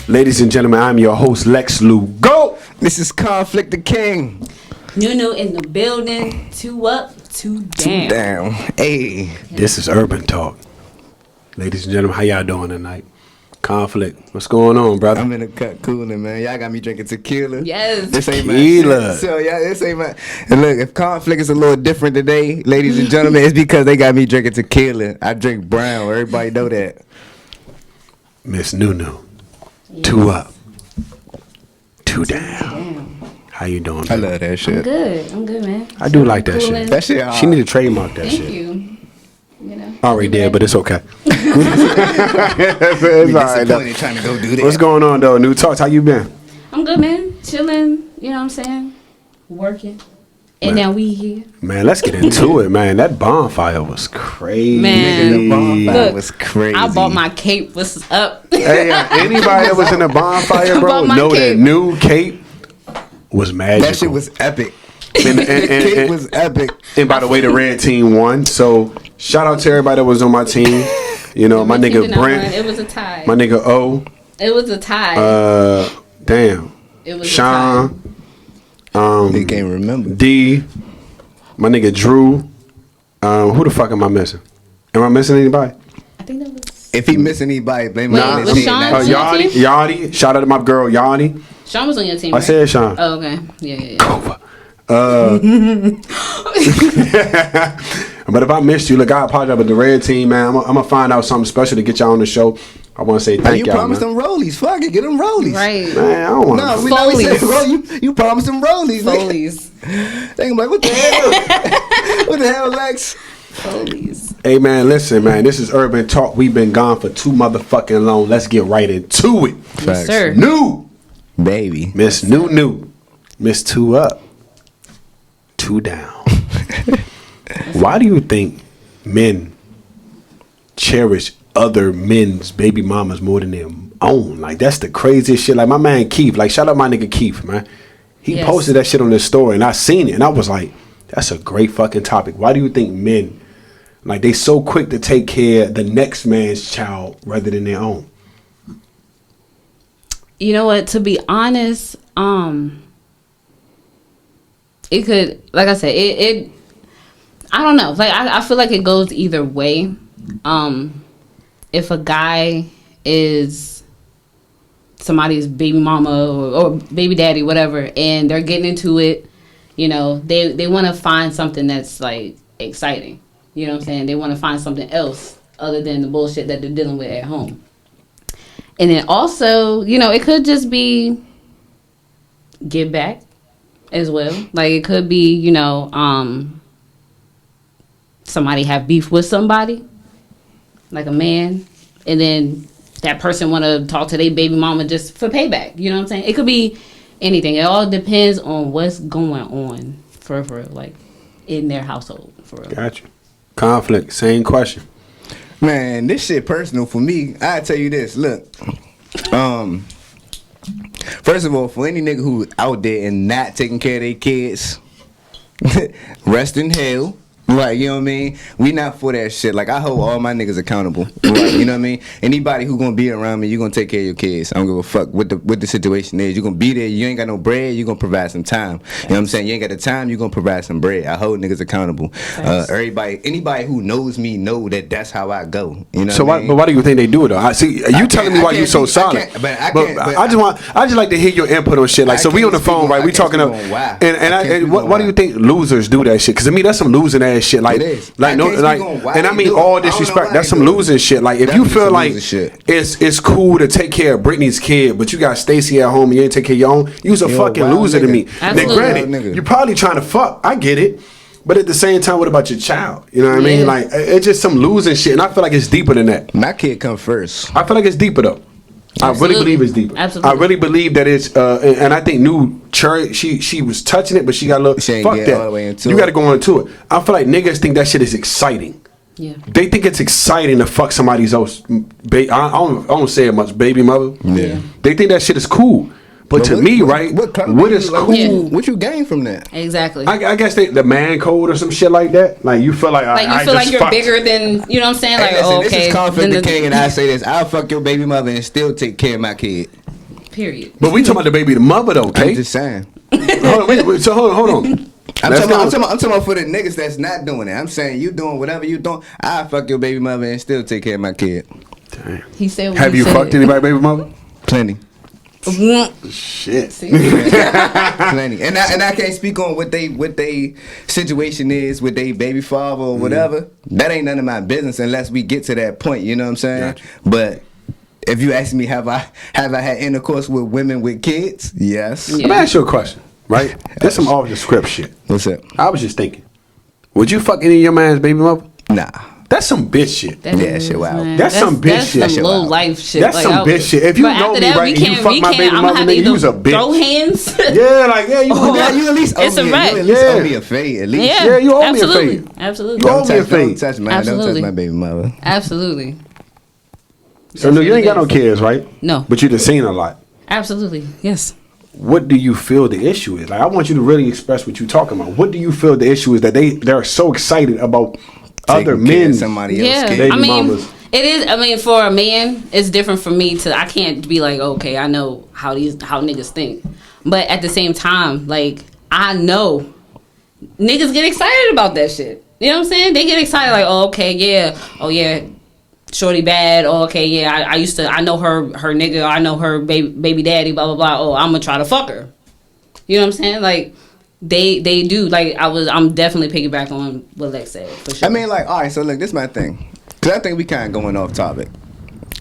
Ladies and gentlemen, I'm your host, Lex Lugo. This is Conflict the King. Nuno in the building. 2 up, 2 down. 2 down. Hey. This is Urban Talk. Ladies and gentlemen, how y'all doing tonight? Conflict. What's going on, brother? I'm in the cut cooling, man. Y'all got me drinking tequila. Yes. This ain't Tequila. my shit. So, yeah, this ain't my... And look, if Conflict is a little different today, ladies and gentlemen, it's because they got me drinking tequila. I drink brown. Everybody know that. Miss Nunu. 2 up, 2 down. How you doing, I baby? love that shit. I'm good, man. I do like that Cooling. shit. That shit hard. She need to trademark that Thank shit. you. You know. Already did, but it's okay. It's all right, though. trying to go do that. What's going on, though? New Talks, how you been? I'm good, man. Chilling. You know what I'm saying? Working. And Man. now we here. Man, let's get into it, man. That bonfire was crazy. Man. The bonfire Look, was crazy. I bought my cape. What's up? Hey, anybody that was in the bonfire, bro, Bought my know that cape. new cape was magical. That shit was epic. And, It was epic. and by the way, the red team won. So shout out to everybody that was on my team. You know, my We nigga did not run. Brent, It was a tie. my nigga O. It was a tie. Damn. It was Sean, They can't remember. D, my nigga Drew. Who the fuck am I missing? Am I missing anybody? I think that was. If he miss anybody, blame Wait, it on his was team. Sean That's- on your team? Yachty. Shout out to my girl Yachty. Sean was on your team. I right? said Sean. Oh, okay. Yeah. Cooper. But if I missed you, look, I apologize. But the red team, man, I'm gonna find out something special to get y'all on the show. I want to say Oh, thank you y'all, promised man. them rollies. Fuck it, get them rollies. Right. Man, I don't want No, to. we know we said, Folies. bro, you promised them rollies. nigga. Folies. They gonna be like, what the hell? What the hell, Lex? Folies. Hey, man, listen, man. This is Urban Talk. We've been gone for too motherfucking long. Let's get right into it. Yes, sir. New Baby. Miss New. Miss 2 up, 2 down. Why do you think men cherish other men's baby mamas more than their own? Like, that's the craziest shit. Like, my man Keith, like, shout out my nigga Keith, man. He Yes. posted that shit on his story, and I seen it, and I was like, that's a great fucking topic. Why do you think men, like, they so quick to take care of the next man's child rather than their own? You know what? To be honest, it could, like I said, it I don't know. Like, I feel like it goes either way. If a guy is somebody's baby mama or baby daddy, whatever, and they're getting into it, you know, they want to find something that's like exciting. You know what I'm saying? They want to find something else other than the bullshit that they're dealing with at home. And then also, you know, it could just be give back as well. Like, it could be, you know, somebody have beef with somebody, like a man, and then that person want to talk to their baby mama just for payback. You know what I'm saying? It could be anything. It all depends on what's going on for real, like in their household, for real. Gotcha. Conflict, same question. Man, this shit personal for me. I tell you this. Look, first of all, for any nigga who out there and not taking care of their kids, rest in hell. Like, you know what I mean? We not for that shit. Like, I hold all my niggas accountable. Like, you know what I mean? Anybody who gonna be around me, you gonna take care of your kids. I don't give a fuck what the situation is. You gonna be there. You ain't got no bread. You gonna provide some time. You know what I'm saying? You ain't got the time. You gonna provide some bread. I hold niggas accountable. Anybody who knows me know that that's how I go. You know? So what I why, mean? but why do you think they do it though? I see you telling me why you so solid. I just like to hear your input on shit. Like, so we on the phone, right? We talking up, and why do you think losers do that shit? Because to me, that's some losing ass shit. Like, It is. like no, like, and I mean all disrespect. That's some losing shit. Like, if you feel like it's cool to take care of Brittany's kid, but you got Stacy at home and you ain't take care of your own, you's a fucking loser to me. Now, granted, you're probably trying to fuck. I get it. But at the same time, what about your child? You know what I mean? Like, it's just some losing shit. And I feel like it's deeper than that. My kid come first. I feel like it's deeper, though. I really believe it's deeper. Absolutely. I really believe that it's, and I think New Cherry, she was touching it, but she got a little, She ain't fuck get that. all the way into You it. got to go into it. I feel like niggas think that shit is exciting. Yeah. They think it's exciting to fuck somebody's else. I don't say it much, baby mother. Yeah. They think that shit is cool. But to me, right, what is cool? What you gain from that? Exactly. I guess the man code or some shit like that. Like, you feel like you feel like you're bigger than, you know what I'm saying? Like, Hey, listen, oh, okay. this is Conflict then the King, and I say this: I'll fuck your baby mother and still take care of my kid. Period. But we talking about the baby mother though, Kate. I'm just saying. Hold on. I'm talking about for the niggas that's not doing it. I'm saying you doing whatever you doing. I fuck your baby mother and still take care of my kid. Damn. He said. Have you fucked anybody, baby mother? Plenty. Shit. Plenty. And I can't speak on what they situation is with they baby father or whatever. That ain't none of my business unless we get to that point. You know what I'm saying? Gotcha. But if you ask me, have I had intercourse with women with kids? Yes. Let me ask you a question. Right? There's some off the script shit. What's up? I was just thinking, would you fuck any of your man's baby mother? Nah. That's some bitch shit. That shit wild. That's some bitch shit. That's some low life shit. That's some bitch shit. If you know me right and you fuck my baby mother, nigga, you was a bitch. Throw hands. Yeah, you at least it's owe me. a fact. You at least owe me a fade. At least. Yeah, you owe me a fade. Absolutely. You owe me a fade. Don't touch my baby mother. Absolutely. So no, you ain't got no kids, right? No. But you done seen a lot. Absolutely. Yes. What do you feel the issue is? Like, I want you to really express what you're talking about. What do you feel the issue is that they're so excited about other men, somebody else? baby I mean, mamas? it is. I mean, for a man, it's different for me to. I can't be like, okay, I know how niggas think, but at the same time, like I know niggas get excited about that shit. You know what I'm saying? They get excited like, oh, okay, yeah, oh yeah. Shorty bad. Oh, okay, yeah. I know her nigga. I know her baby daddy. Blah blah blah. Oh, I'm gonna try to fuck her. You know what I'm saying? Like they do. Like I'm definitely piggyback on what Lex said for sure. I mean, like, all right. So look, this is my thing. Cause I think we kind of going off topic.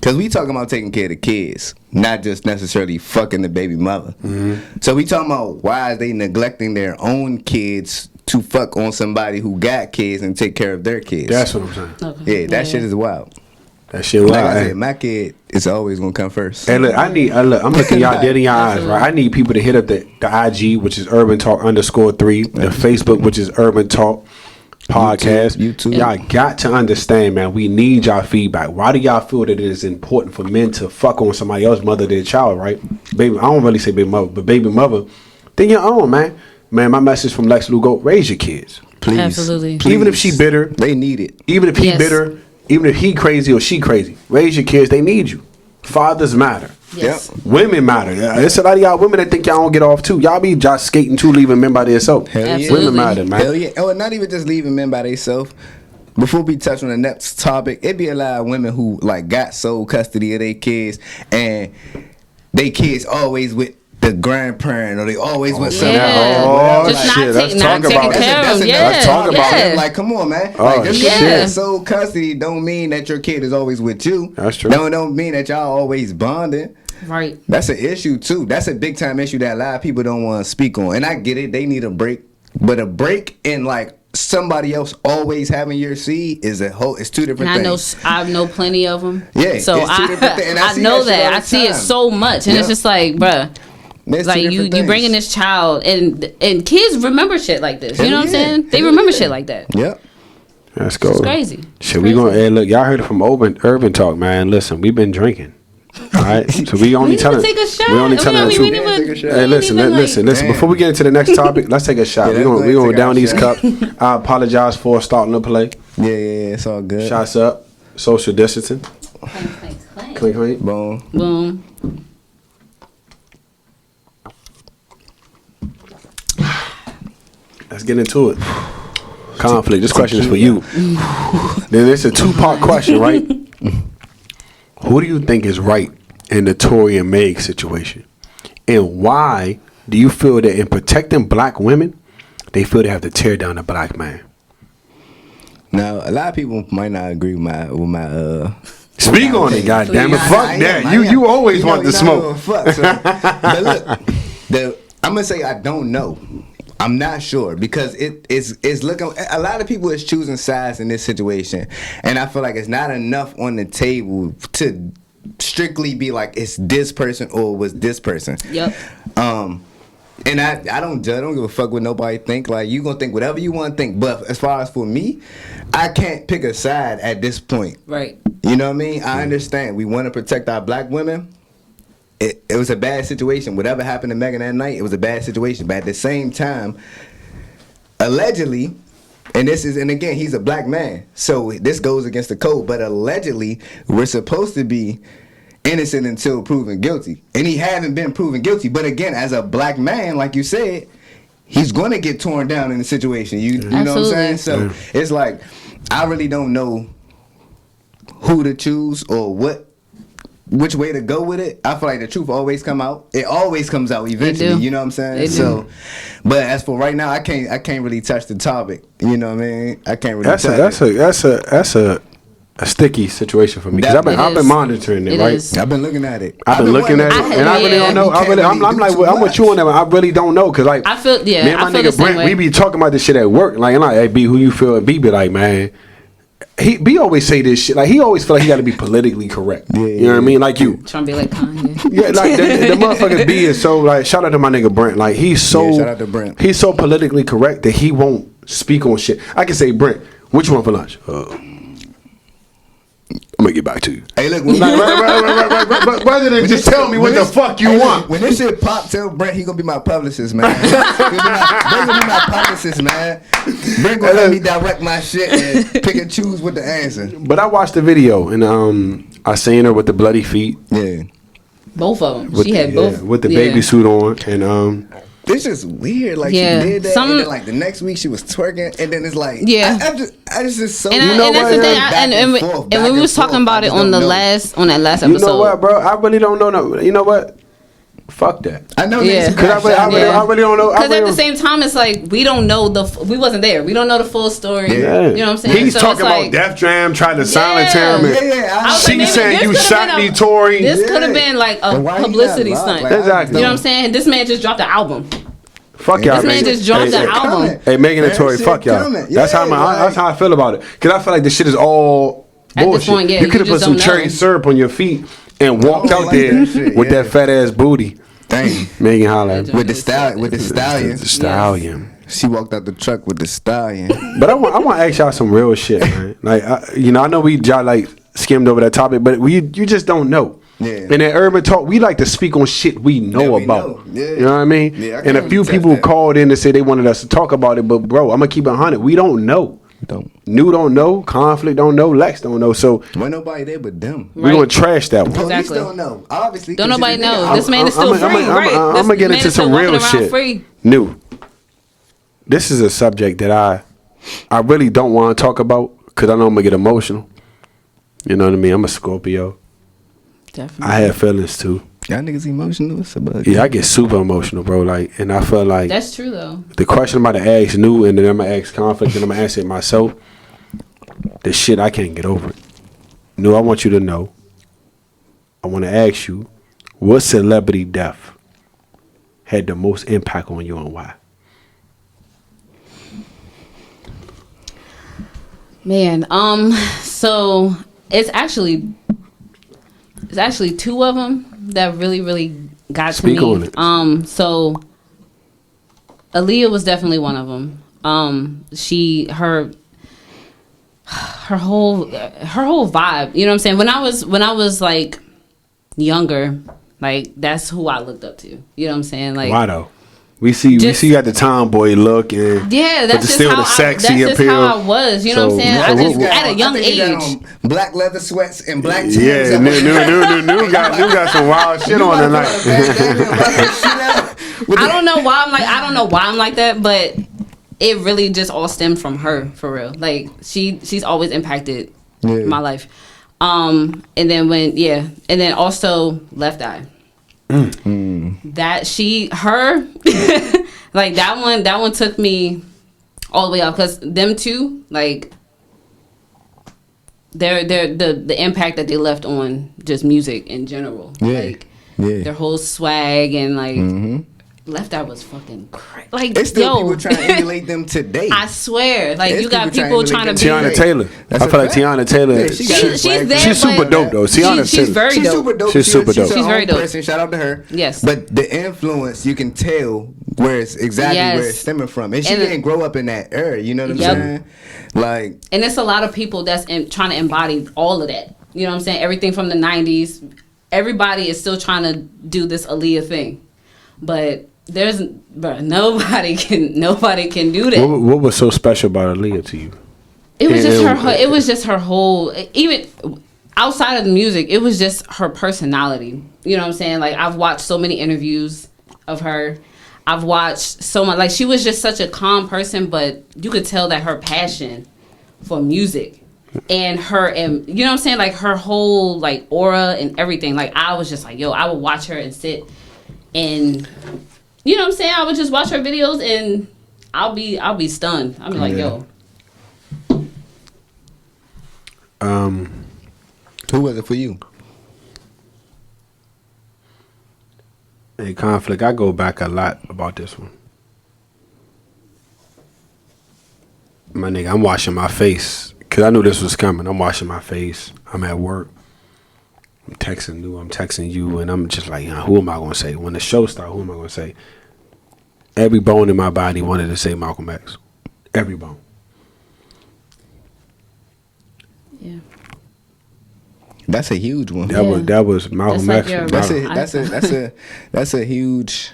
Cause we talking about taking care of the kids, not just necessarily fucking the baby mother. Mm-hmm. So we talking about why is they neglecting their own kids to fuck on somebody who got kids and take care of their kids. That's what I'm saying. Okay. Yeah, that shit is wild. That shit wild. Like I said, my kid is always gonna come first. And look, I'm looking y'all dead in your eyes, right? I need people to hit up the IG, which is UrbanTalk_3, the Facebook, which is UrbanTalk Podcast. YouTube. Y'all got to understand, man. We need y'all feedback. Why do y'all feel that it is important for men to fuck on somebody else's mother, their child, right? Baby, I don't really say baby mother, but baby mother. Then your own, man. Man, my message from Lex Lugo: raise your kids, please. Absolutely. Please. Even if she bitter, they need it. Even if he bitter. Even if he crazy or she crazy, raise your kids. They need you. Fathers matter. Yes. Yep. Women matter. There's a lot of y'all women that think y'all don't get off too. Y'all be just skating too, leaving men by themselves. Hell yeah. Women matter, man. Hell yeah. Oh, not even just leaving men by themselves. Before we touch on the next topic, it be a lot of women who like got sole custody of their kids, and they kids always with the grandparent, or they always with something. Just not taking care of them. Let's talk about it. Like, come on, man. Oh, like, just shit. sole custody don't mean that your kid is always with you. That's true. Don't mean that y'all always bonding. Right. That's an issue too. That's a big time issue that a lot of people don't want to speak on. And I get it. They need a break, but a break in like somebody else always having your seed is it's two different things. I know plenty of them. Yeah. So I know that. I see it so much, and it's just like, bruh. Like you bringing this child, and kids remember shit like this. You know what I'm saying? They remember shit like that. Yep. Let's go. It's crazy. Shit, we gonna. Hey, look, y'all heard it from Urban Talk, man. Listen, we've been drinking. All right, so we only telling. Take a shot. We only telling the truth. Hey, listen. Before we get into the next topic, let's take a shot. We gonna down these cups. I apologize for starting to play. Yeah, it's all good. Shots up. Social distancing. Clink. Boom. Let's get into it. Conflict. This question is for you. Then it's a two-part question, right? Who do you think is right in the Tory and Meg situation? And why do you feel that in protecting black women, they feel they have to tear down a black man? Now, a lot of people might not agree with my Speak on it, goddammit. Fuck that. You always want the smoke. But look, I'm gonna say I don't know. I'm not sure because it's looking. A lot of people is choosing sides in this situation, and I feel like it's not enough on the table to strictly be like it's this person or it was this person. Yep. And I don't judge. I don't give a fuck what nobody think. Like you gonna think whatever you want to think. But as far as for me, I can't pick a side at this point. Right. You know what I mean? I understand. We want to protect our black women. It was a bad situation. Whatever happened to Megan that night, it was a bad situation. But at the same time, allegedly, and again, he's a black man, so this goes against the code. But allegedly, we're supposed to be innocent until proven guilty, and he haven't been proven guilty. But again, as a black man, like you said, he's gonna get torn down in the situation. You know what I'm saying? So it's like I really don't know who to choose or which way to go with it. I feel like the truth always come out. It always comes out eventually. You know what I'm saying? So, but as for right now, I can't really touch the topic. You know what I mean? I can't really. That's a sticky situation for me because I've been monitoring it, right? I've been looking at it. I've been looking at it, and I really don't know. I'm like, I'm with you on that. I really don't know because like I feel me and my nigga Brent, we be talking about this shit at work. Like, hey B, who you feel? And B be like, man. B always say this shit. Like he always feel like he got to be politically correct. You know what I mean? Like you trying to be like Kanye. Yeah, like the motherfucker B is so like. Shout out to my nigga Brent. Like he's so. Shout out to Brent. He's so politically correct that he won't speak on shit. I can say Brent, what you want for lunch? I'm gonna get back to you. Hey, look, rather than just tell me what the fuck you want. When this shit pop, tell Brent he gonna be my publicist, man. Brent gonna be my publicist, man. Brent gonna let me direct my shit and pick and choose with the answer. But I watched the video and I seen her with the bloody feet. Yeah, both of them. She had both with the baby suit on and This just weird. Like she did that, and then like the next week she was twerking, and then it's like I just so. And that's the thing. And we was talking about it on that last episode. You know what, bro? I really don't know. No, you know what? Fuck that. I know. Because I really don't know. Because at the same time, it's like we don't know we wasn't there. We don't know the full story. Yeah. You know what I'm saying? He's talking about Def Jam trying to silence him. She's saying you shot me, Tory. This could have been like a publicity stunt. Exactly. You know what I'm saying? This man just dropped the album. Fuck y'all. This man just dropped the album. Hey, Megan and Tory, fuck y'all. That's how I feel about it. Because I feel like this shit is all bullshit. You could have put some cherry syrup on your feet and walked out there with that fat ass booty. Dang. Megan holla with the stallion. The stallion. She walked out the truck with the stallion. But I want to ask y'all some real shit, man. Like I know we like skimmed over that topic, but you just don't know. Yeah. In that urban talk, we like to speak on shit we know about. Yeah. You know what I mean? Yeah, and a few people called in to say they wanted us to talk about it, but bro, I'm gonna keep it 100. We don't know. New don't know. Conflict don't know. Lex don't know. So ain't nobody there but them. We're gonna trash that one. Police don't know. Obviously, don't nobody know. This man is still free. I'm gonna get into some real shit. New. This is a subject that I really don't want to talk about because I know I'm gonna get emotional. You know what I mean? I'm a Scorpio. Definitely. I have feelings too. Y'all niggas emotional? Yeah, I get super emotional, bro. Like, and I feel like that's true though. The question I'm about to ask New, and then I'm gonna ask Conflict, and I'm gonna answer it myself. The shit I can't get over it. New, I want you to know. I want to ask you, what celebrity death had the most impact on you and why? Man, so it's actually two of them that really got to me. On it. So Aaliyah was definitely one of them. Her whole vibe. You know what I'm saying? When I was like younger, like that's who I looked up to. You know what I'm saying? Like why though? We see you got the tomboy look and that's just how I was. You know what I'm saying? I just at a young age. Black leather sweats and black Timbs. Yeah, new got some wild shit on tonight. I don't know why I'm like that, but it really just all stemmed from her for real. Like she's always impacted my life. And then also Left Eye. That like that one took me all the way up because them two, like they're the impact that they left on just music in general. Their whole swag and like Left Eye was fucking crazy. Like it's still people trying to emulate them today. I swear, like you got people trying to be Tiana Taylor. I feel like Tiana Taylor. She's super dope though. She's very dope. She's super dope. She's very dope. Shout out to her. Yes, but the influence you can tell where it's where it's stemming from, and she didn't grow up in that era. You know what I'm saying? Like, and it's a lot of people that's trying to embody all of that. You know what I'm saying? Everything from the '90s. Everybody is still trying to do this Aaliyah thing, but nobody can do that. What was so special about Aaliyah to you? It was just her whole. Even outside of the music, it was just her personality. You know what I'm saying? Like, I've watched so many interviews of her. I've watched so much. Like, she was just such a calm person, but you could tell that her passion for music and her, and you know what I'm saying? Like, her whole, like, aura and everything. Like, I was just like, yo, I would watch her and sit and, you know what I'm saying? I would just watch her videos and I'll be stunned. I'll be like, yo. Who was it for you? A conflict. I go back a lot about this one. My nigga, I'm washing my face because I knew this was coming. I'm washing my face. I'm at work. I'm texting you, and I'm just like, who am I going to say? When the show starts, who am I going to say? Every bone in my body wanted to say Malcolm X. Every bone. Yeah. That's a huge one. That was Malcolm X. That's a huge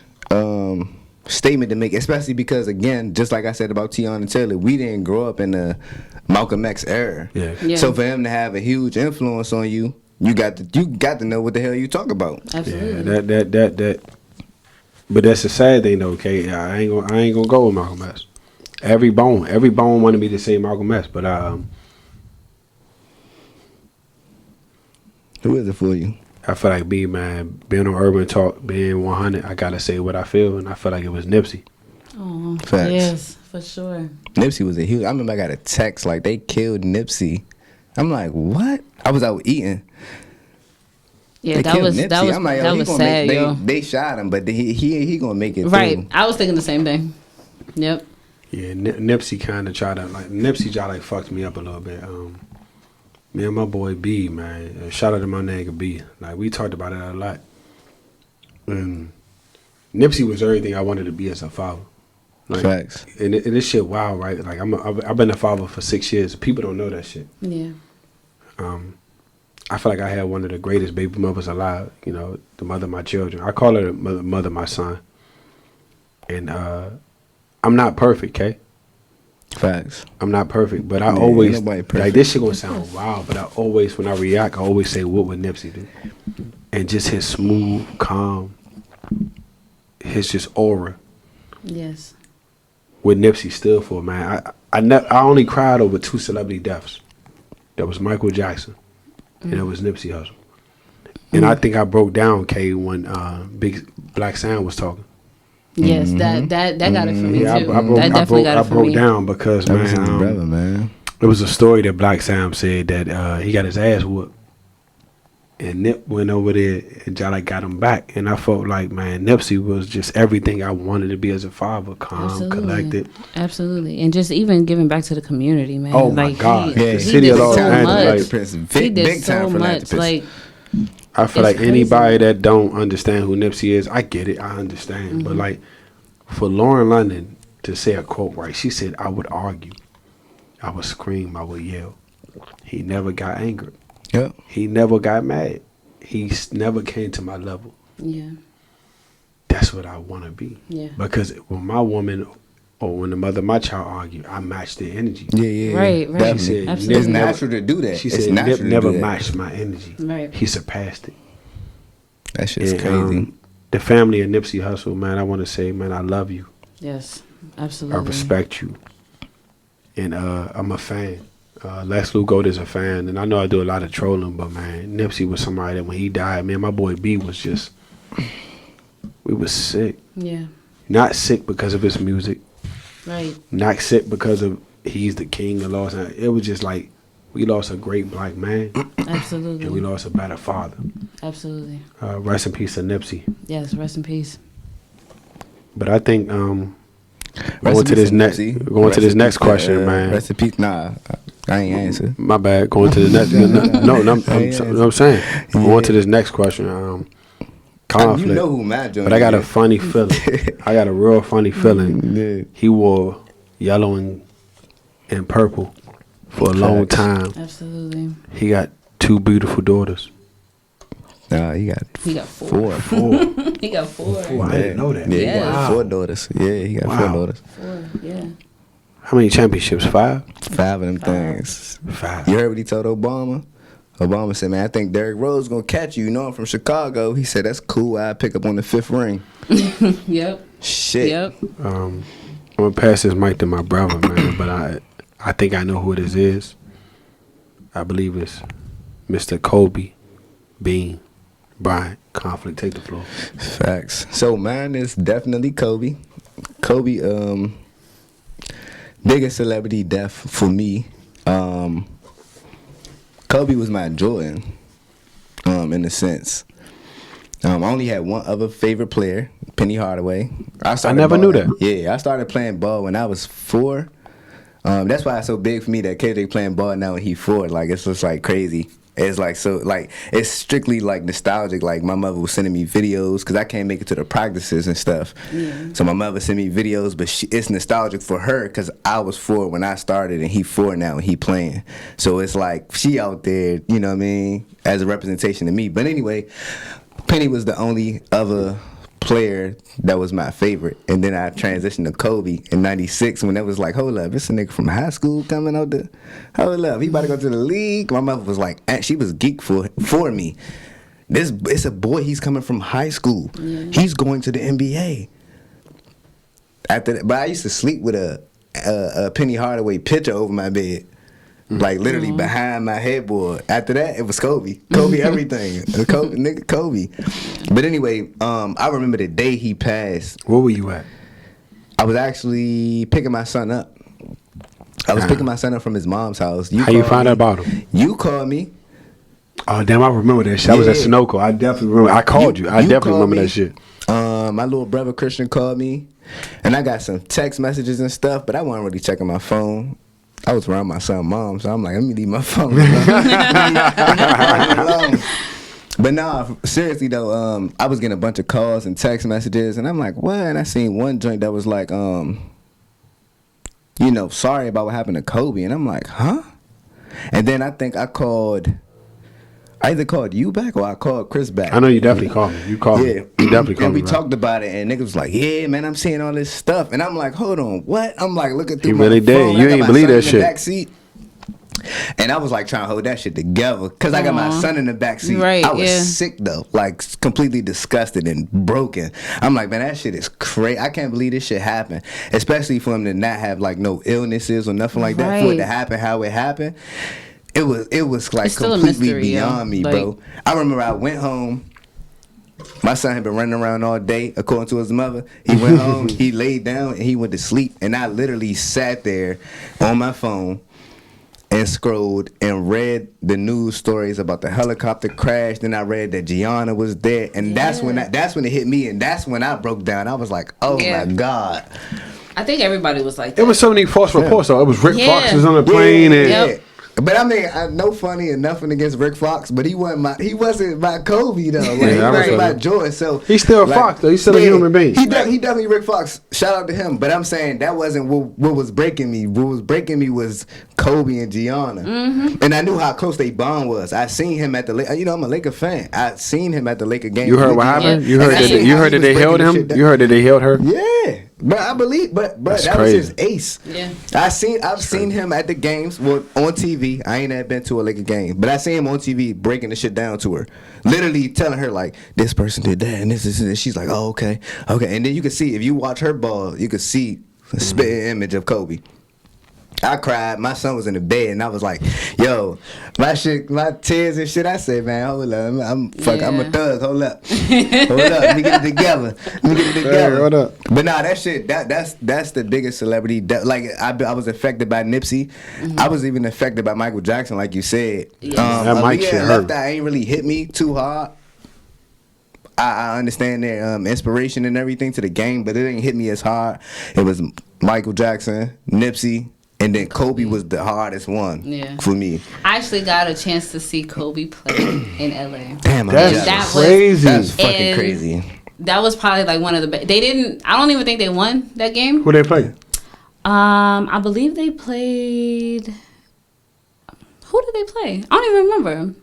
statement to make, especially because, again, just like I said about Tiana Taylor, we didn't grow up in the Malcolm X era. Yeah. So for him to have a huge influence on you, you got to know what the hell you talk about. Absolutely. Yeah, that. But that's the sad thing, though. Okay, I ain't gonna go with Malcolm X. Every bone wanted me to say Malcolm X, but Who is it for you? I feel like being on Urban Talk, being 100, I gotta say what I feel, and I feel like it was Nipsey. Oh, Facts. yes, for sure. Nipsey was a huge. I remember I got a text like they killed Nipsey. I'm like, what? I was out eating. Yeah, They that killed was Nipsey. that was I'm like, that he was gonna sad, yo. They shot him, but he gonna make it Right, through. I was thinking the same thing. Yep. Yeah, Nipsey kind of tried to Nipsey fucked me up a little bit. Me and my boy B, man. Shout out to my nigga B. Like, we talked about it a lot. And Nipsey was everything I wanted to be as a father. Like, Facts. And this shit wild, right? Like, I've been a father for 6 years. People don't know that shit. Yeah. I feel like I had one of the greatest baby mothers alive. You know, the mother of my children. I call her the mother of my son. And I'm not perfect, okay? Facts. I'm not perfect, but I always, nobody like, perfect. this shit gonna sound wild, but I always, when I react, I always say, what would Nipsey do? And just his smooth, calm, his just aura. Yes. What Nipsey stood for, man. I only cried over 2 celebrity deaths. That was Michael Jackson, and it was Nipsey Hussle. And I think I broke down, Kay, when Big Black Sam was talking. Yes, that got it for me Yeah, too. I broke down because, That was his man, brother, man. it was a story that Black Sam said that he got his ass whooped, and Nip went over there and Jolly got him back, and I felt like, man, Nipsey was just everything I wanted to be as a father, calm, collected. Absolutely, and just even giving back to the community, man. Oh my God, he the city did of Los so Angeles, much. He did so much. Like, I feel it's like anybody crazy. that don't understand who Nipsey is, I get it, I understand, but like for Lauren London to say a quote right, she said, "I would argue, I would scream, I would yell. He never got angry. Yep. He never got mad. He never came to my level." yeah, That's what I want to be. Yeah. Because when my woman or when the mother of my child argue, I match their energy. Yeah. Right. Definitely. She said, Absolutely. It's natural to do that. She It's said, natural Nip to never do that. matched my energy. Right. He surpassed it. That shit's And, crazy. the family of Nipsey Hussle, man, I want to say, man, I love you. yes, absolutely. I respect you. And I'm a fan. Lex Lugo is a fan. And I know I do a lot of trolling, but, man, Nipsey was somebody that when he died, man, my boy B was just, we was sick. Yeah. Not sick because of his music. Right. Not sick because of he's the king of Los Angeles. It was just like, we lost a great black man. Absolutely. And we lost a better father. Absolutely. Rest in peace to Nipsey. Yes. Rest in peace. But I think Rest going in to this peace, next Nipsey. going to this Rest in next peace, question, man. Rest in peace. Nah, I ain't answer. My bad. Going to the next. I'm saying. Going to this next question. Conflict. You know who Mad Jones But I got a is. funny feeling. I got a real funny feeling. Yeah. He wore yellow and purple for a long time. Absolutely. He got 2 beautiful daughters. Nah, he got four. 4. He got 4. Oh, I didn't know that. Yeah, he Yeah. got 4 daughters. Yeah, he got 4 daughters. 4. Yeah. How many championships? 5? 5 of them things. 5. You heard what he told Obama? Obama said, man, I think Derrick Rose gonna catch you. You know I'm from Chicago. He said, that's cool. I pick up on the 5th ring. Yep. Shit. Yep. I'm gonna pass this mic to my brother, man, but I think I know who this is. I believe it's Mr. Kobe Bean Bryant. Conflict, take the floor. Facts. So mine is definitely Kobe. Kobe, biggest celebrity death for me. Kobe was my Jordan, in a sense. I only had one other favorite player, Penny Hardaway. I never knew that. Yeah, I started playing ball when I was 4. That's why it's so big for me that KJ playing ball now when he 4. Like, it's just like crazy. It's like so like it's strictly like nostalgic. Like my mother was sending me videos because I can't make it to the practices and stuff. Yeah. So my mother sent me videos, but it's nostalgic for her because I was 4 when I started and he 4 now and he playing. So it's like she out there, you know what I mean, as a representation of me. But anyway, Penny was the only other player that was my favorite, and then I transitioned to Kobe in '96 when it was like, hold up, it's a nigga from high school coming out the, hold up, he about to go to the league. My mother was like, she was geek for me. It's a boy, he's coming from high school, he's going to the NBA. After that, but I used to sleep with a Penny Hardaway picture over my bed. Like literally behind my headboard. After that, it was Kobe everything. Kobe. But anyway, I remember the day he passed. Where were you at? I was actually picking my son up. I was picking my son up from his mom's house. How you find out about him? You called me. Oh damn! I remember that shit. I was at Sunoco. I definitely remember. I called you. I definitely remember that shit. My little brother Christian called me, and I got some text messages and stuff, but I wasn't really checking my phone. I was around my son's mom, so I'm like, let me leave my phone alone. But nah, seriously though, I was getting a bunch of calls and text messages, and I'm like, what? And I seen one joint that was like, sorry about what happened to Kobe, and I'm like, huh? And then I think I either called you back or I called Chris back. I know you definitely called me. You called me. You definitely called me. And we talked about it, and niggas was like, yeah, man, I'm seeing all this stuff. And I'm like, hold on, what? I'm like, looking through my phone. He really did. You ain't believe that shit. Backseat. And I was like trying to hold that shit together because I got my son in the backseat. Right, I was sick though, like completely disgusted and broken. I'm like, man, that shit is crazy. I can't believe this shit happened, especially for him to not have like no illnesses or nothing like that. For it to happen how it happened. It was like completely beyond me, bro. I remember I went home. My son had been running around all day, according to his mother. He went home, he laid down, and he went to sleep. And I literally sat there on my phone and scrolled and read the news stories about the helicopter crash. Then I read that Gianna was dead, and that's when it hit me, and that's when I broke down. I was like, oh my God. I think everybody was like that. It was so many false reports though. It was Rick Fox was on the plane and. But I mean, no funny and nothing against Rick Fox, but he wasn't my Kobe though. Like, he wasn't my Jordan. So he's still a Fox though. He's still a human being. He definitely Rick Fox. Shout out to him. But I'm saying that wasn't what was breaking me. What was breaking me was Kobe and Gianna, and I knew how close they bond was. I seen him at the I'm a Laker fan. I seen him at the Laker game. You heard what happened? You heard that they held him. You heard that they held her. Yeah. But I believe, but that was his ace. Yeah, I've seen him at the games, on TV. I ain't never been to a Laker game, but I seen him on TV breaking the shit down to her, literally telling her like, this person did that and this is this. She's like, oh okay, and then you can see if you watch her ball, you can see a spitting image of Kobe. I cried. My son was in the bed, and I was like, "Yo, my tears and shit." I said, "Man, hold up, I'm a thug. Hold up, let me get it together. Hey, hold up." But nah, that shit, that's the biggest celebrity. Like I was affected by Nipsey. I was even affected by Michael Jackson, like you said. Yes. That Mike shit hurt. Left Eye ain't really hit me too hard. I understand their inspiration and everything to the game, but it didn't hit me as hard. It was Michael Jackson, Nipsey. And then Kobe was the hardest one for me. I actually got a chance to see Kobe play in LA. Damn, that's crazy. That's fucking crazy. That was probably like one of the best. They didn't. I don't even think they won that game. Who they played? I believe they played. Who did they play? I don't even remember.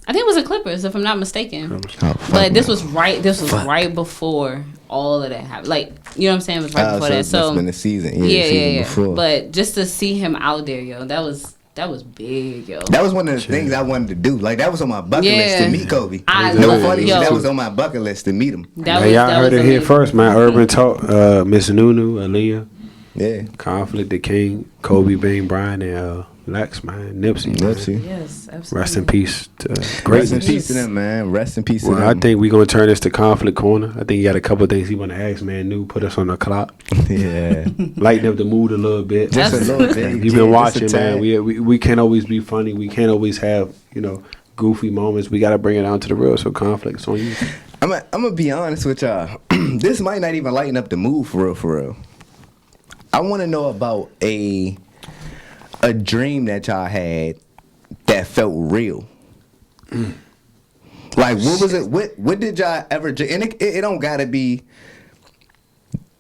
I think it was the Clippers, if I'm not mistaken. But this was right before all of that happened. Like, you know what I'm saying? It was right before that. So that's been the season. Yeah. Before. But just to see him out there, yo, that was That was big, yo. That was one of the things I wanted to do. Like, that was on my bucket list to meet Kobe. Funny, that was on my bucket list to meet him. Y'all heard it here first, man. Urban Talk, Miss Nunu, Aaliyah. Yeah. Conflict, the King, Kobe, Bang, Bryant, and Lex, man. Nipsey. Yes, absolutely. Rest in peace. Rest in peace to them, man. Rest in peace to them. I think we're going to turn this to Conflict Corner. I think he got a couple of things he want to ask, man. New, put us on the clock. Yeah. Lighten up the mood a little bit. Just a little bit. You've been watching, man. We can't always be funny. We can't always have, goofy moments. We got to bring it down to the real. So Conflict, it's on you. I'm going to be honest with y'all. This might not even lighten up the mood for real. I want to know about a dream that y'all had that felt real. Like, what was it? What did y'all ever dream? And it don't gotta be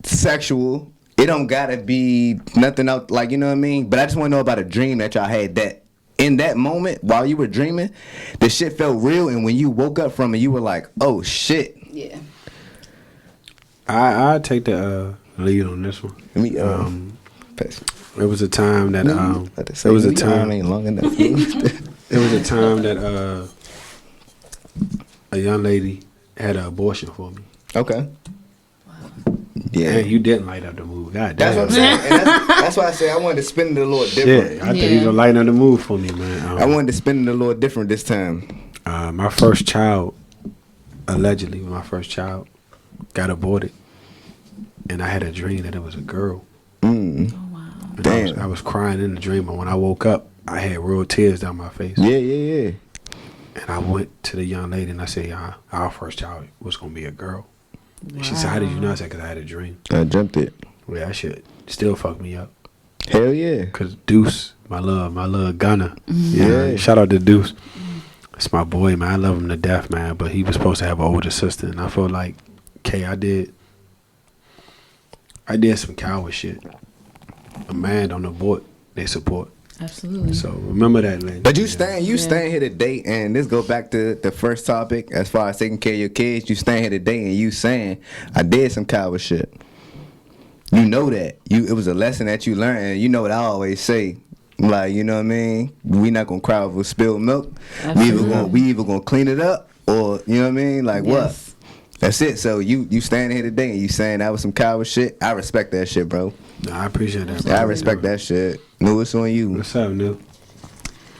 sexual. It don't gotta be nothing else. Like, you know what I mean? But I just want to know about a dream that y'all had that in that moment while you were dreaming, the shit felt real, and when you woke up from it, you were like, "Oh shit." Yeah. I take the lead on this one. It was a time that it was a time ain't long enough. It was a time that a young lady had an abortion for me. Okay. Yeah, and you didn't light up the mood. God damn. That's what I'm saying. And that's why I say I wanted to spin it a little different. Yeah, I think you gonna lighten up the mood for me, man. I wanted to spin it a little different this time. My first child, allegedly, my first child got aborted, and I had a dream that it was a girl. Mm. Oh wow! Damn. I was crying in the dream, but when I woke up, I had real tears down my face. Yeah. And I went to the young lady and I said, our first child was gonna be a girl. Wow. She said, "How did you know?" I said, "Cause I had a dream." I dreamt it. Yeah, that shit still fuck me up. Hell yeah. Cause Deuce, my little gunner. Mm-hmm. Yeah. Shout out to Deuce. It's my boy, man. I love him to death, man. But he was supposed to have an older sister, and I felt like, I did some coward shit. A man don't abort, they support. Absolutely. So remember that, lady. But you staying here today, and this go back to the first topic as far as taking care of your kids. You staying here today, and you saying I did some coward shit. You know that it was a lesson that you learned, and you know what I always say. Like, you know what I mean? We not gonna cry over spilled milk. Absolutely. We either gonna clean it up, or you know what I mean? Like, yes. What? That's it. So you standing here today, and you saying that was some coward shit. I respect that shit, bro. Nah, I appreciate that, bro. I respect that shit. New, it's on you. What's up, New?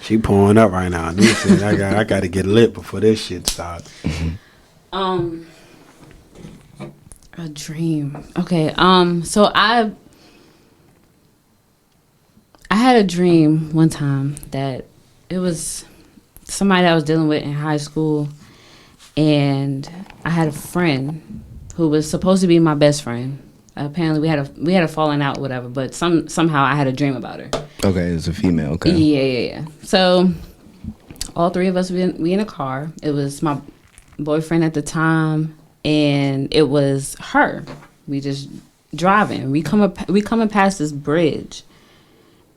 She pouring up right now. New said, I got to get lit before this shit starts. A dream. Okay. So I had a dream one time that it was somebody that I was dealing with in high school, and I had a friend who was supposed to be my best friend. Apparently, we had a falling out, whatever. But somehow I had a dream about her. Okay, it's a female. Okay. Yeah. So all three of us we in a car. It was my boyfriend at the time, and it was her. We just driving. We coming past this bridge,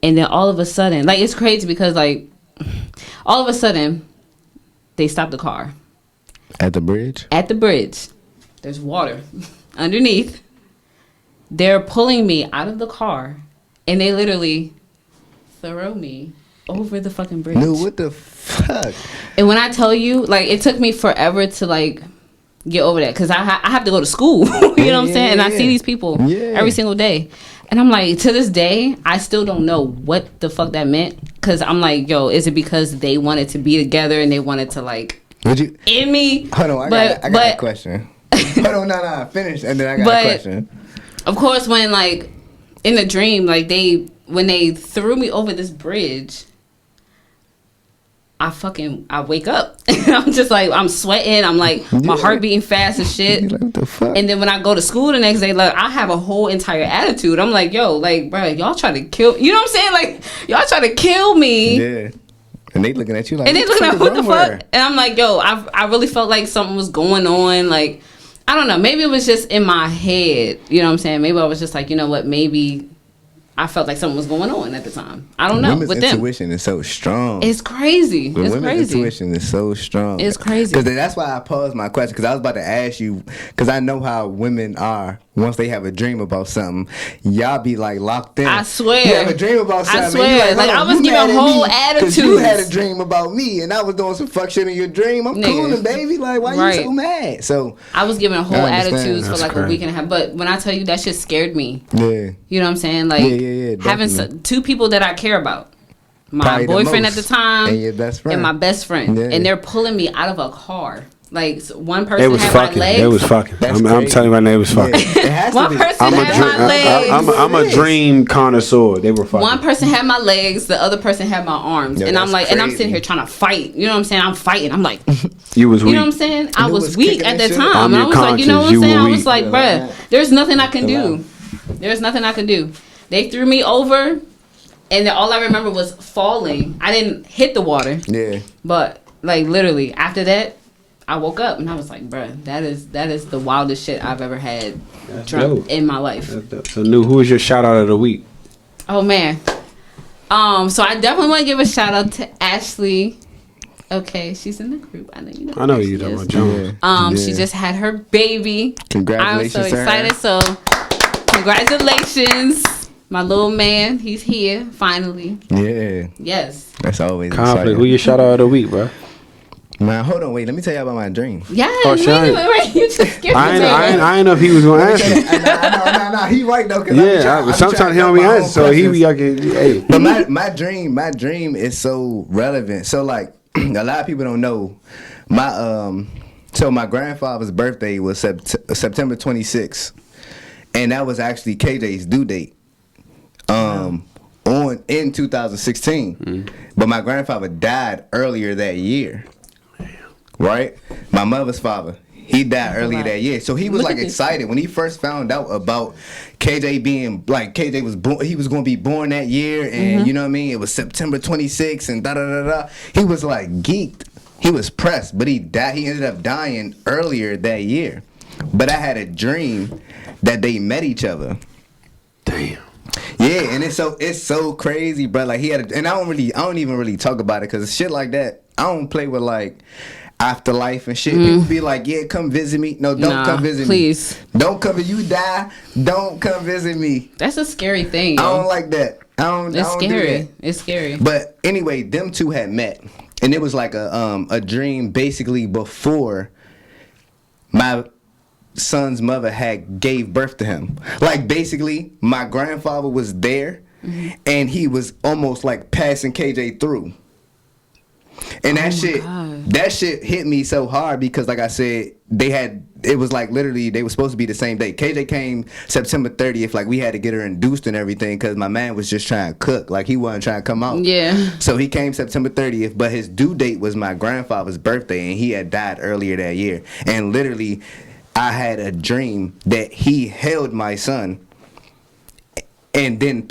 and then all of a sudden, like, it's crazy because, like, all of a sudden they stopped the car At the bridge. At the bridge, there's water underneath. They're pulling me out of the car, and they literally throw me over the fucking bridge. No, what the fuck? And when I tell you, like, it took me forever to, like, get over that, because I have to go to school. You know what I'm saying? And I see these people every single day. And I'm like, to this day, I still don't know what the fuck that meant. Because I'm like, yo, is it because they wanted to be together and they wanted to, like, in me? Hold on, I got a question. Hold on, no, finish, and then I got a question. Of course, when, like, in the dream, like, when they threw me over this bridge, I wake up. I'm just like, I'm sweating. I'm like, my heart beating fast as shit. Like, what the fuck? And then when I go to school the next day, like, I have a whole entire attitude. I'm like, yo, like, bro, y'all try to kill, you know what I'm saying? Like, y'all try to kill me. Yeah. And they looking at you like, and they looking at what the fuck? And I'm like, yo, I really felt like something was going on. Like, I don't know. Maybe it was just in my head. You know what I'm saying? Maybe I was just like, you know what? Maybe I felt like something was going on at the time. I don't know. Women's intuition is so strong. It's crazy. Women's intuition is so strong. It's crazy. Because that's why I posed my question. Because I was about to ask you. Because I know how women are once they have a dream about something, y'all be like locked in. I swear. You have a dream about something. I swear. Like I was giving whole attitudes. You had a dream about me, and I was doing some fuck shit in your dream. I'm cooling, baby. Like, why you so mad? So I was giving whole attitudes for like crazy. a week and a half. But when I tell you that shit scared me. Yeah. You know what I'm saying? Like having two people that I care about. My Probably boyfriend at the time and your best friend. And my best friend. Yeah. And they're pulling me out of a car. Like one person They was had fucking. my legs. They was fucking. I'm telling you right now, they was fucking. Yeah. One person had my legs. I'm a dream connoisseur. They were fucking. One person had my legs, the other person had my arms. And I'm like, crazy. and I'm sitting here trying to fight. You know what I'm saying? I'm fighting. I'm like, you was weak. You know what I'm saying? I was weak at that time. I'm And I was like, you know what I'm saying? I was like, bruh, there's nothing I can do. There's nothing I can do. They threw me over. And then all I remember was falling. I didn't hit the water. Yeah. But like literally after that, I woke up and I was like, bruh, that is the wildest shit I've ever had drunk in my life. So, who is your shout out of the week? Oh man. So I definitely want to give a shout out to Ashley. Okay, she's in the group. I know you know. I know you know about Jones. She just had her baby. Congratulations! I'm so excited. So congratulations. My little man, he's here finally. Yeah. Yes. That's always conflict. exciting. Who your shout out of the week, bro? Man, hold on, wait. Let me tell you about my dream. Yeah. Oh, wait. You just skipped I ain't know if he was gonna answer. No. He right though. Yeah. Sometimes he don't be answer, so he be like, hey. But my dream is so relevant. So like, a lot of people don't know so my grandfather's birthday was September 26th, and that was actually KJ's due date. In 2016, but my grandfather died earlier that year. Right, my mother's father, he died earlier that year, so he was like excited when he first found out about KJ being like KJ was born. He was going to be born that year, and you know what I mean. It was September 26th, and da da da da. He was like geeked. He was pressed, but he died. He ended up dying earlier that year. But I had a dream that they met each other. Damn. Yeah, and it's so crazy, bro. Like he had, and I don't even really talk about it because shit like that. I don't play with like afterlife and shit. People be like, yeah, come visit me. No, don't come visit please. me. Don't come. If you die, don't come visit me. That's a scary thing. Yo. I don't like that. It's scary. It's scary. But anyway, them two had met, and it was like a dream basically before my son's mother had gave birth to him. Like basically my grandfather was there and he was almost like passing KJ through. And that shit hit me so hard because like I said, it was like literally they were supposed to be the same day. KJ came September 30th, like we had to get her induced and everything because my man was just trying to cook, like he wasn't trying to come out. Yeah. So he came September 30th, but his due date was my grandfather's birthday and he had died earlier that year. And literally I had a dream that he held my son and then looked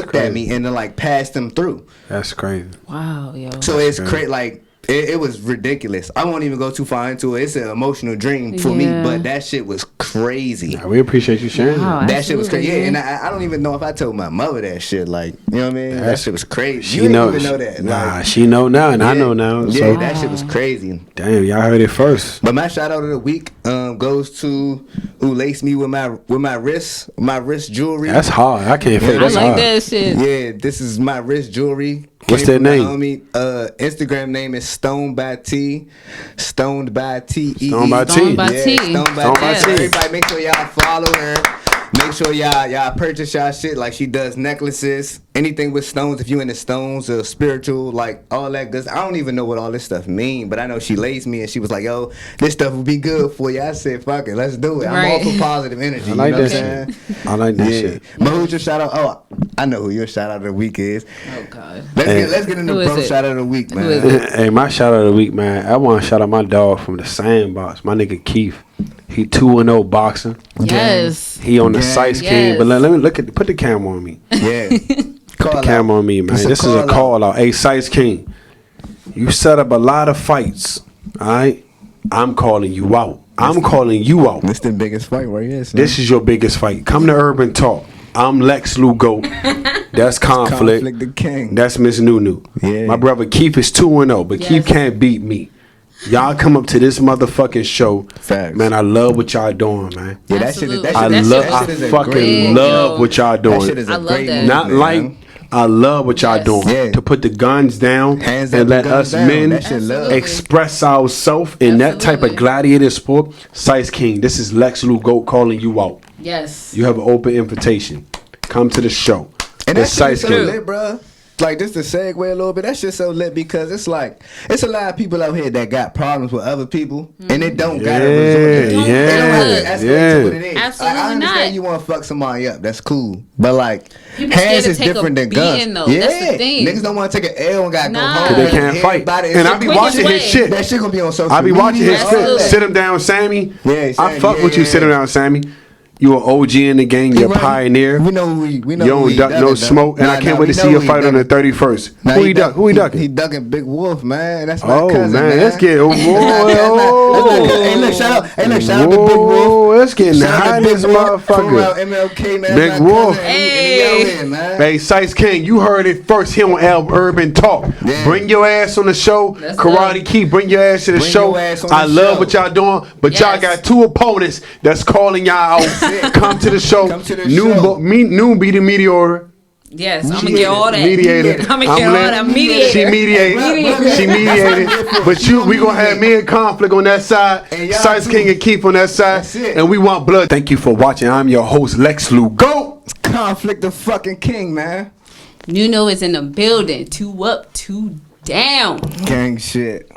crazy. at me and then like passed him through. That's crazy. Wow, yo. So it's crazy. Like it was ridiculous. I won't even go too far into it. It's an emotional dream for me, but that shit was crazy. Yeah, we appreciate you sharing that. That shit was crazy. Yeah, and I don't even know if I told my mother that shit. Like, you know what I mean? That shit was crazy. She you didn't even know that. Nah, she know now, and I know now. So. Yeah, that shit was crazy. Damn, y'all heard it first. But my shout out of the week goes to who laced me with my wrist jewelry. That's hard. I can't fake. That's I like hard. that shit. Yeah, this is my wrist jewelry. What's their name? Instagram name is Stoned by T. Stoned by T. Stoned by T. Stoned by T. Stoned by T. Everybody, make sure y'all follow her. Make sure y'all purchase y'all shit. Like she does necklaces, anything with stones. If you into stones or spiritual, like all that good. I don't even know what all this stuff mean, but I know she laced me and she was like, "Yo, this stuff will be good for you." I said, "Fuck it, let's do it." I'm all for positive energy. I like you know that shit. I like that shit. But who's your shout out? Oh, I know who your shout out of the week is. Oh God. Let's get into bro shout out of the week, man. Hey, my shout out of the week, man. I want to shout out my dog from the Sandbox, my nigga Keith. He 2-0 boxing. Yes. He on the Sites King. But let me put the camera on me. Yeah. Put the camera on me, man. This is a call out. Hey, Sites King, you set up a lot of fights. All right? I'm calling you out. This the biggest fight right here. This is your biggest fight. Come to Urban Talk. I'm Lex Lugo. That's Conflict the King. That's Miss Nunu. Yeah. My brother Keith is 2-0, but Keith can't beat me. Y'all come up to this motherfucking show. Facts. Man, I love what y'all doing, man. Yeah, that shit is. I fucking love what y'all doing. That shit is a great movement, Not like. man. I love what y'all doing. Yeah. To put the guns down and let us men express ourselves in that type of gladiator sport. Sice King, this is Lex Lou Goat calling you out. Yes. You have an open invitation. Come to the show. And that shit is so lit, bro. Like, just to segue a little bit, that shit's so lit because it's like, it's a lot of people out here that got problems with other people and they don't gotta resort to it. They don't have to escalate to what it is. Absolutely I understand not. you want to fuck somebody up. That's cool. But like, People hands scared to is take a different than beating, guns. though. That's the thing. Niggas don't want to take an L and gotta go home. Because they can't fight. And I be watching his shit. That shit gonna be on social media. I be watching his Absolutely. shit. Sit him down, Sammy. Yeah, I fuck with you, sit him down, Sammy. You an OG in the gang, you're a pioneer. We know we know you don't duck no smoke, and I can't wait to see your fight on the 31st. Who he duck? Who he ducking? He ducking Big Wolf, man. That's my cousin, man. Let's get Hey, look, shout out to Big Wolf. Let's get high in this motherfucker. MLK, man. Big Wolf. Hey, Sice King, you heard it first here on Urban Talk. Yeah. Bring your ass on the show. Karate Key, bring your ass to the show. I love what y'all doing, but y'all got two opponents that's calling y'all out. Come to the show. Noon be the mediator. Yes, I'm gonna get all that. Mediator. I'm gonna get all that. Mediator. She mediated. She mediated. But we gonna have me in conflict on that side. Sice King and Keith on that side. And we want blood. Thank you for watching. I'm your host, Lex Lou. Go! Conflict the fucking king, man. You know it's in the building. 2 up, 2 down. Gang shit.